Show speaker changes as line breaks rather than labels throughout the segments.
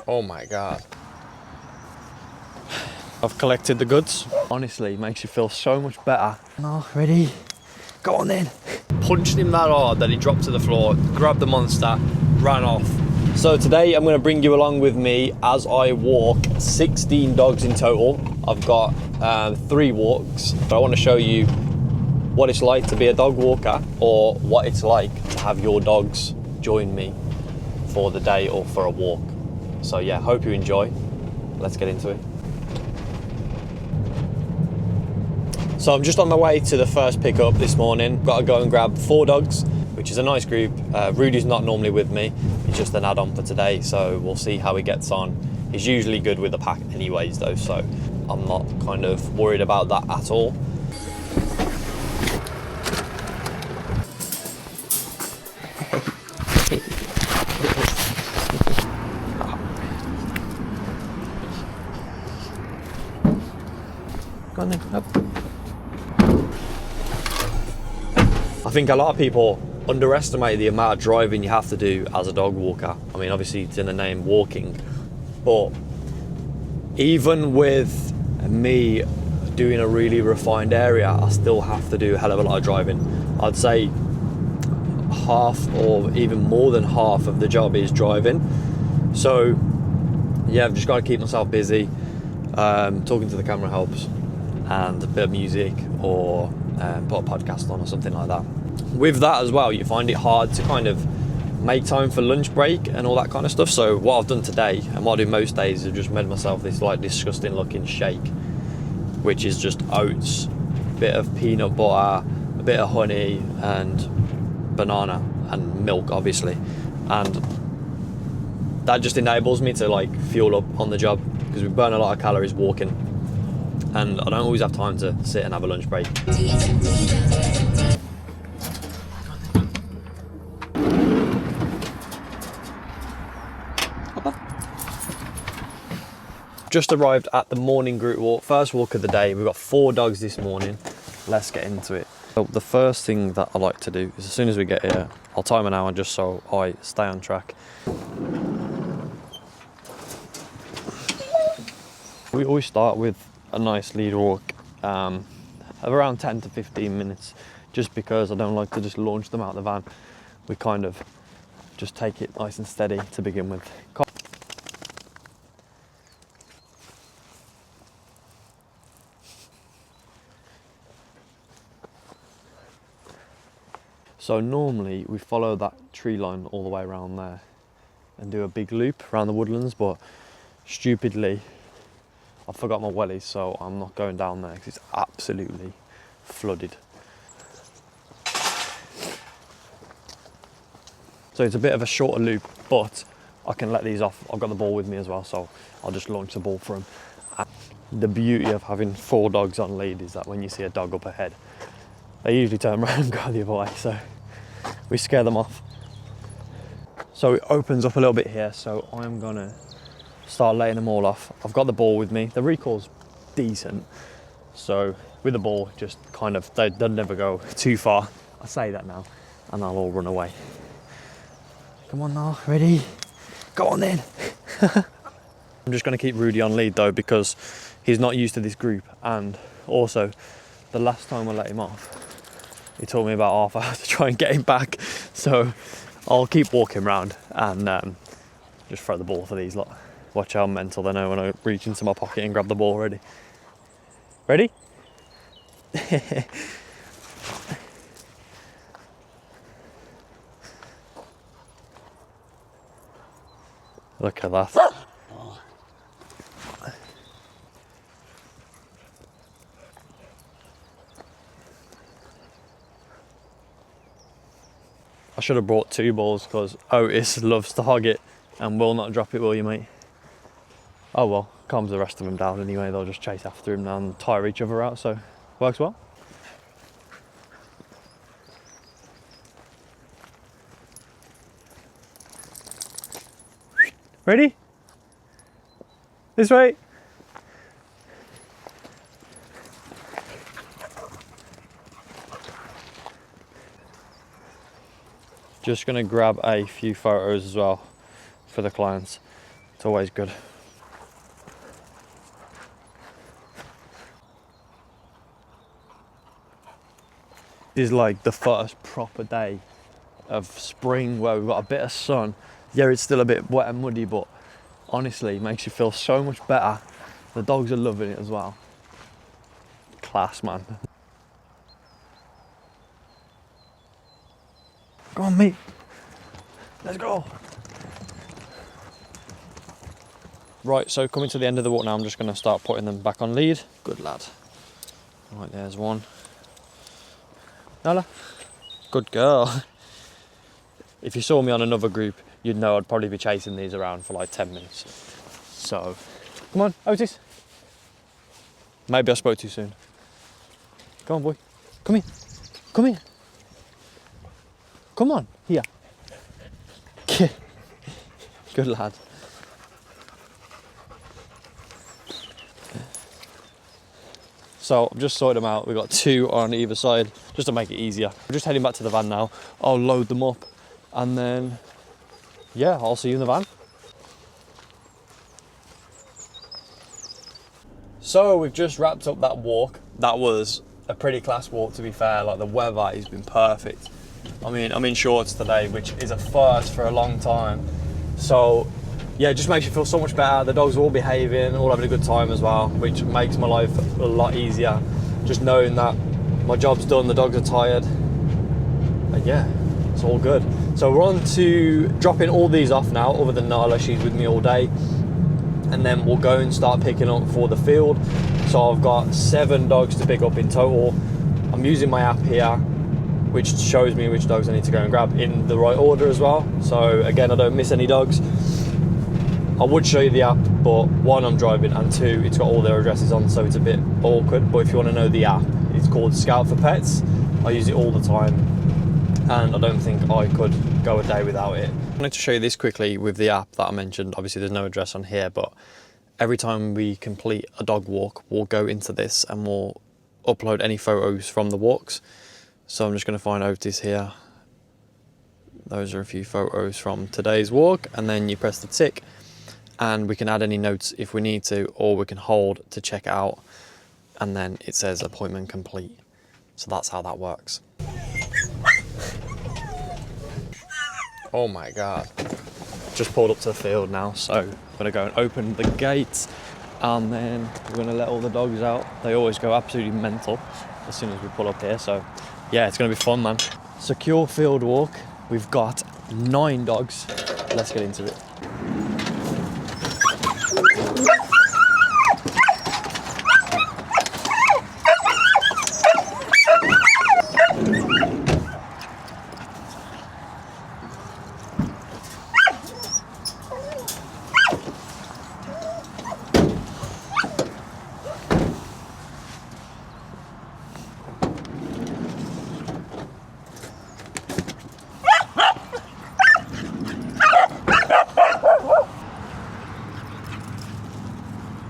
Oh my God. I've collected the goods. Honestly, it makes you feel so much better.
No, ready? Go on then.
Punched him that hard that he dropped to the floor, grabbed the monster, ran off. So today I'm going to bring you along with me as I walk 16 dogs in total. I've got 3 walks, but I want to show you what it's like to be a dog walker, or what it's like to have your dogs join me for the day or for a walk. So yeah, hope you enjoy. Let's get into it. So I'm just on my way to the first pickup this morning. Got to go and grab 4 dogs, which is a nice group. Rudy's not normally with me. He's just an add-on for today, so we'll see how he gets on. He's usually good with the pack anyways though, so I'm not kind of worried about that at all. Go on then, up. I think a lot of people underestimate the amount of driving you have to do as a dog walker. I mean, obviously it's in the name walking, but even with me doing a really refined area, I still have to do a hell of a lot of driving. I'd say half or even more than half of the job is driving. So yeah, I've just got to keep myself busy. Talking to the camera helps, and a bit of music, or put a podcast on or something like that. With that as well, you find it hard to kind of make time for lunch break and all that kind of stuff. So what I've done today, and what I do most days, is I've just made myself this like disgusting looking shake, which is just oats, a bit of peanut butter, a bit of honey, and banana, and milk obviously. And that just enables me to like fuel up on the job, because we burn a lot of calories walking, and I don't always have time to sit and have a lunch break. Just arrived at the morning group walk, first walk of the day. We've got 4 dogs this morning. Let's get into it. So the first thing that I like to do is, as soon as we get here, I'll time an hour just so I stay on track. We always start with a nice lead walk of around 10 to 15 minutes, just because I don't like to just launch them out the van. We kind of just take it nice and steady to begin with. So normally we follow that tree line all the way around there and do a big loop around the woodlands, but stupidly I forgot my wellies, so I'm not going down there because it's absolutely flooded. So it's a bit of a shorter loop, but I can let these off. I've got the ball with me as well, so I'll just launch the ball for them. And the beauty of having 4 dogs on lead is that when you see a dog up ahead, they usually turn around and go the other way, so we scare them off. So it opens up a little bit here, so I'm gonna start letting them all off. I've got the ball with me. The recall's decent, so with the ball, just kind of, they'll never go too far. I say that now, and they'll all run away.
Come on now, ready? Go on then.
I'm just gonna keep Rudy on lead though, because he's not used to this group, and also the last time I let him off, he took me about half hour to try and get him back. So I'll keep walking around and just throw the ball for these lot. Watch how mental they know when I reach into my pocket and grab the ball already. Ready? Look at that. I should have brought 2 balls, because Otis loves to hog it and will not drop it, will you, mate? Oh well, calms the rest of them down anyway. They'll just chase after him now and tire each other out, so works well. Ready? This way. Just gonna grab a few photos as well for the clients, It's always good. This is like the first proper day of spring where we've got a bit of sun. Yeah, it's still a bit wet and muddy, but honestly, it makes you feel so much better. The dogs are loving it as well. Class, man. Go on, mate. Let's go. Right, so coming to the end of the walk now, I'm just going to start putting them back on lead. Good lad. Right, there's one. Nala. Good girl. If you saw me on another group, you'd know I'd probably be chasing these around for like 10 minutes. So, come on, Otis. Maybe I spoke too soon. Come on, boy. Come here. Come here. Come on, here. Good lad. So I've just sorted them out. We've got 2 on either side, just to make it easier. We're just heading back to the van now. I'll load them up and then, yeah, I'll see you in the van. So we've just wrapped up that walk. That was a pretty class walk, to be fair. Like, the weather has been perfect. I mean, I'm in shorts today, which is a first for a long time. So yeah, it just makes you feel so much better. The dogs are all behaving, all having a good time as well, which makes my life a lot easier. Just knowing that my job's done, the dogs are tired. And yeah, it's all good. So we're on to dropping all these off now, other than Nala, she's with me all day. And then we'll go and start picking up for the field. So I've got 7 dogs to pick up in total. I'm using my app here, which shows me which dogs I need to go and grab in the right order as well. So again, I don't miss any dogs. I would show you the app, but 1, I'm driving, and 2, it's got all their addresses on, so it's a bit awkward. But if you want to know the app, it's called Scout for Pets. I use it all the time, and I don't think I could go a day without it. I wanted to show you this quickly with the app that I mentioned. Obviously there's no address on here, but every time we complete a dog walk, we'll go into this and we'll upload any photos from the walks. So I'm just going to find Otis here. Those are a few photos from today's walk, and then you press the tick and we can add any notes if we need to, or we can hold to check out, and then it says appointment complete. So that's how that works. Oh my God. Just pulled up to the field now, so I'm gonna go and open the gates, and then we're gonna let all the dogs out. They always go absolutely mental as soon as we pull up here, so yeah, it's gonna be fun, man. Secure field walk. We've got 9 dogs. Let's get into it.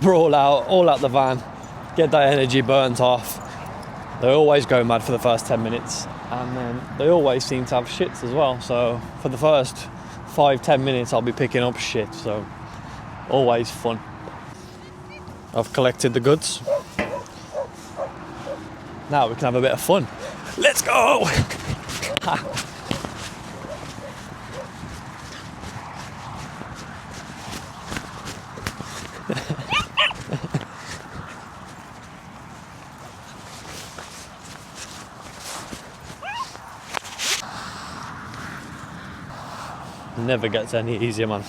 We're all out the van, get that energy burnt off. They always go mad for the first 10 minutes, and then they always seem to have shits as well. So for the first 5-10 minutes, I'll be picking up shit, so always fun. I've collected the goods. Now we can have a bit of fun. Let's go! Never gets any easier, man.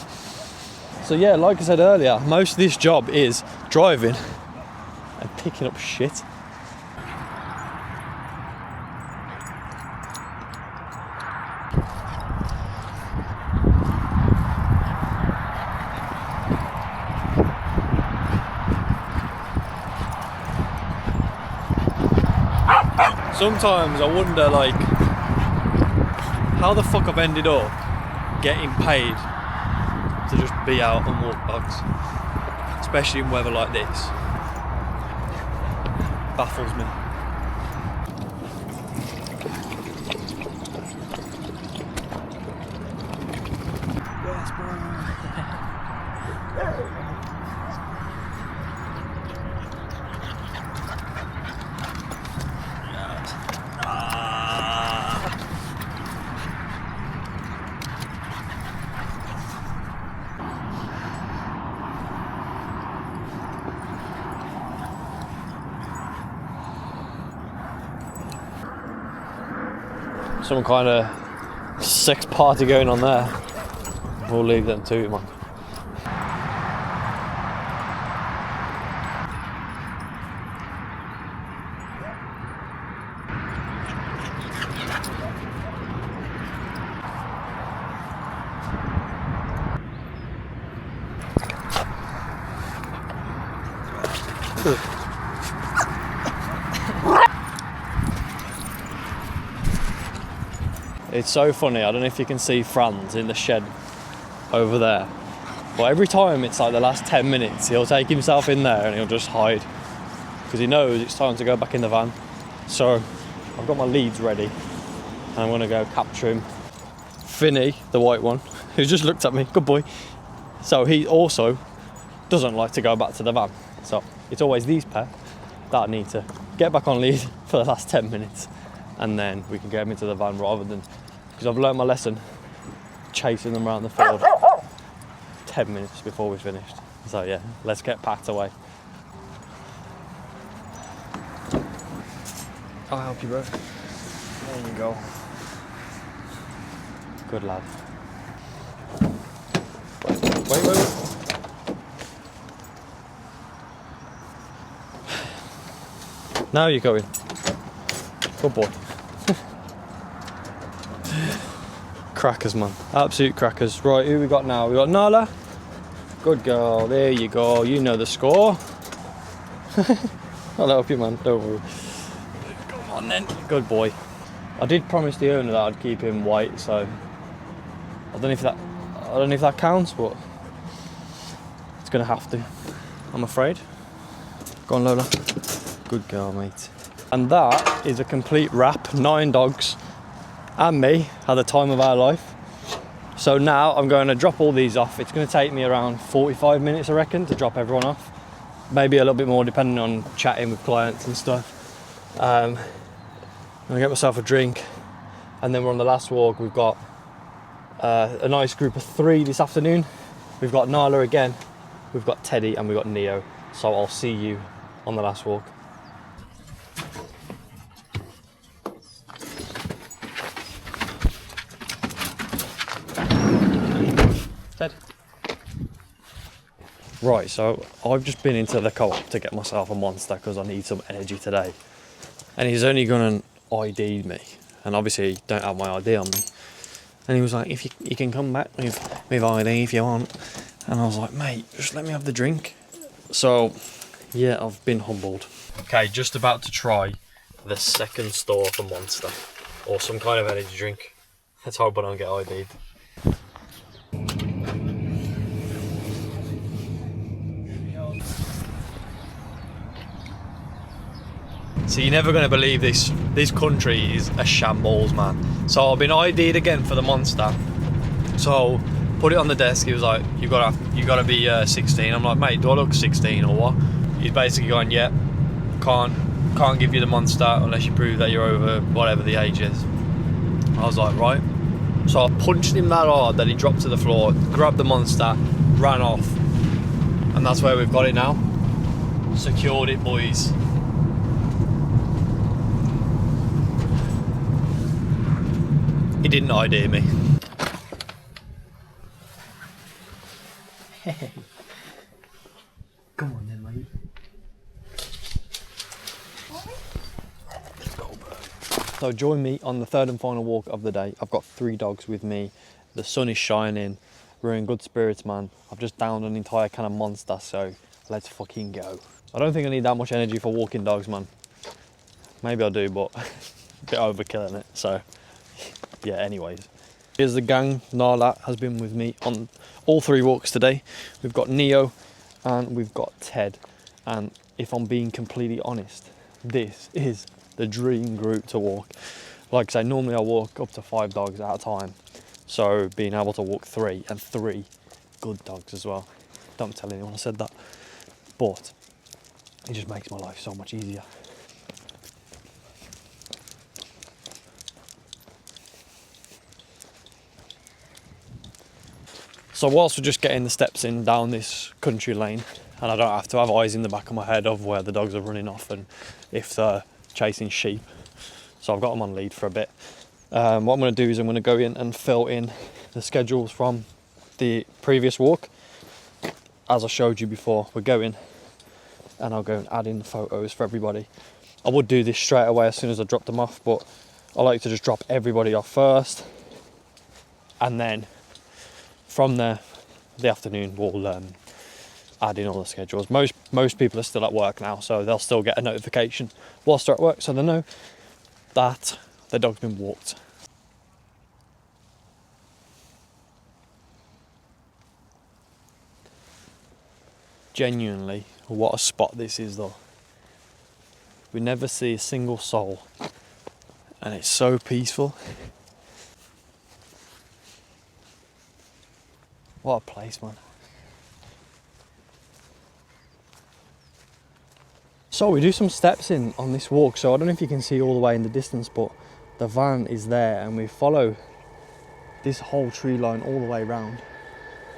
So yeah, like I said earlier, most of this job is driving and picking up shit. Sometimes I wonder, like, how the fuck I've ended up getting paid to just be out and walk dogs, especially in weather like this. Baffles me. Yes, bro. some kind of sex party going on there. We'll leave them to it, man. It's so funny, I don't know if you can see Franz in the shed over there, but every time it's like the last 10 minutes he'll take himself in there and he'll just hide because he knows it's time to go back in the van. So I've got my leads ready and I'm going to go capture him. Finny, the white one, who's just looked at me, good boy. So he also doesn't like to go back to the van, so it's always these pair that need to get back on lead for the last 10 minutes and then we can get them into the van, rather than, because I've learned my lesson chasing them around the field 10 minutes before we're finished. So yeah, let's get packed away. I'll help you, bro. There you go. Good lad. Wait. Now you're going. Good boy. Crackers, man. Absolute crackers. Right, who we got now? We got Nala. Good girl. There you go. You know the score. I'll help you, man. Don't worry. Come on then. Good boy. I did promise the owner that I'd keep him white, so I don't know if that counts, but it's gonna have to, I'm afraid. Go on, Lola. Good girl, mate. And that is a complete wrap. 9 dogs and me had the time of our life. So now I'm going to drop all these off. It's going to take me around 45 minutes, I reckon, to drop everyone off. Maybe a little bit more depending on chatting with clients and stuff. I'm going to get myself a drink and then we're on the last walk. We've got a nice group of 3 this afternoon. We've got Nala again, we've got Teddy and we've got Neo. So I'll see you on the last walk. Ted. Right, so I've just been into the co-op to get myself a monster because I need some energy today. And he's only going to ID me. And obviously don't have my ID on me. And he was like, if you can come back with ID if you want. And I was like, mate, just let me have the drink. So, yeah, I've been humbled. Okay, just about to try the second store for Monster. Or some kind of energy drink. Let's hope I don't get ID'd. So you're never going to believe this. This country is a shambles, man. So I've been ID'd again for the Monster. So put it on the desk. He was like, "You gotta be 16." I'm like, "Mate, do I look 16 or what?" He's basically going, "Yeah, can't give you the Monster unless you prove that you're over whatever the age is." I was like, right. So I punched him that hard that he dropped to the floor, grabbed the Monster, ran off, and that's where we've got it now. Secured it, boys. He didn't ID me. Hey. Come on then, mate. Let's go, bro. So join me on the third and final walk of the day. I've got 3 dogs with me. The sun is shining. We're in good spirits, man. I've just downed an entire can of Monster, so let's fucking go. I don't think I need that much energy for walking dogs, man. Maybe I do, but a bit overkill in it, so yeah, anyways. Here's the gang. Nala has been with me on all 3 walks today. We've got Neo and we've got Ted. And if I'm being completely honest, this is the dream group to walk. Like I say, normally I walk up to 5 dogs at a time. So being able to walk 3 and 3 good dogs as well. Don't tell anyone I said that. But it just makes my life so much easier. So whilst we're just getting the steps in down this country lane, and I don't have to have eyes in the back of my head of where the dogs are running off and if they're chasing sheep, so I've got them on lead for a bit.
What I'm going to do is I'm going to go in and fill in the schedules from the previous walk. As I showed you before, we're going, and I'll go and add in the photos for everybody. I would do this straight away as soon as I drop them off, but I like to just drop everybody off first, and then from there, the afternoon we'll add in all the schedules. Most people are still at work now, so they'll still get a notification whilst they're at work, so they know that the dog's been walked. Genuinely, what a spot this is though. We never see a single soul, and it's so peaceful. What a place, man. So we do some steps in on this walk, so I don't know if you can see all the way in the distance, but the van is there, and we follow this whole tree line all the way around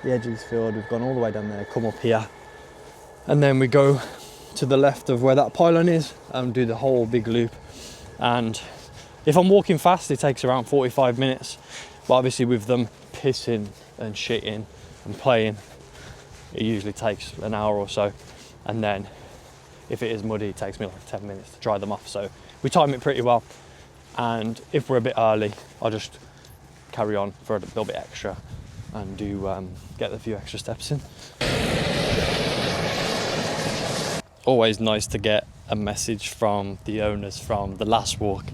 the edge of this field. We've gone all the way down there, come up here, and then we go to the left of where that pylon is and do the whole big loop. And if I'm walking fast, it takes around 45 minutes, but obviously with them pissing and shitting and playing, it usually takes an hour or so. And then if it is muddy, it takes me like 10 minutes to dry them off, so we time it pretty well. And if we're a bit early, I'll just carry on for a little bit extra and do get a few extra steps in. Always nice to get a message from the owners from the last walk.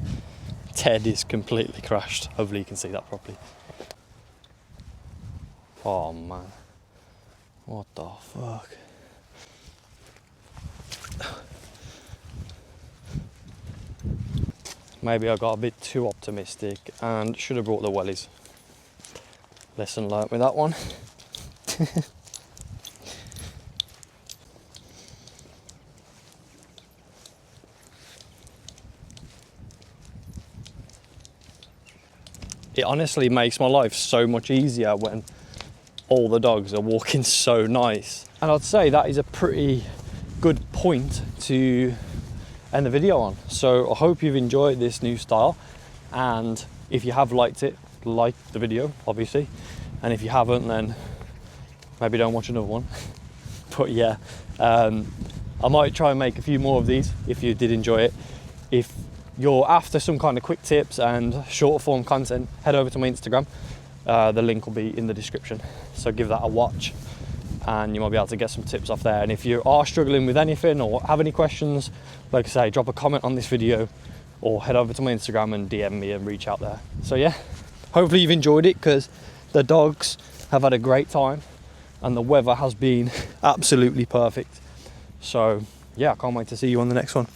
Ted is completely crashed. Hopefully you can see that properly. Oh man, what the fuck? Maybe I got a bit too optimistic and should have brought the wellies. Lesson learnt with that one. It honestly makes my life so much easier when all the dogs are walking so nice. And I'd say that is a pretty good point to end the video on. So I hope you've enjoyed this new style, and if you have liked it, like the video obviously, and if you haven't, then maybe don't watch another one. But yeah, I might try and make a few more of these if you did enjoy it. If you're after some kind of quick tips and short form content, head over to my Instagram. The link will be in the description, so give that a watch and you might be able to get some tips off there. And if you are struggling with anything or have any questions, like I say, drop a comment on this video or head over to my Instagram and DM me and reach out there. So yeah, hopefully you've enjoyed it, because the dogs have had a great time and the weather has been absolutely perfect. So yeah, I can't wait to see you on the next one.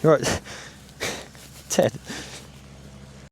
Right. Ted.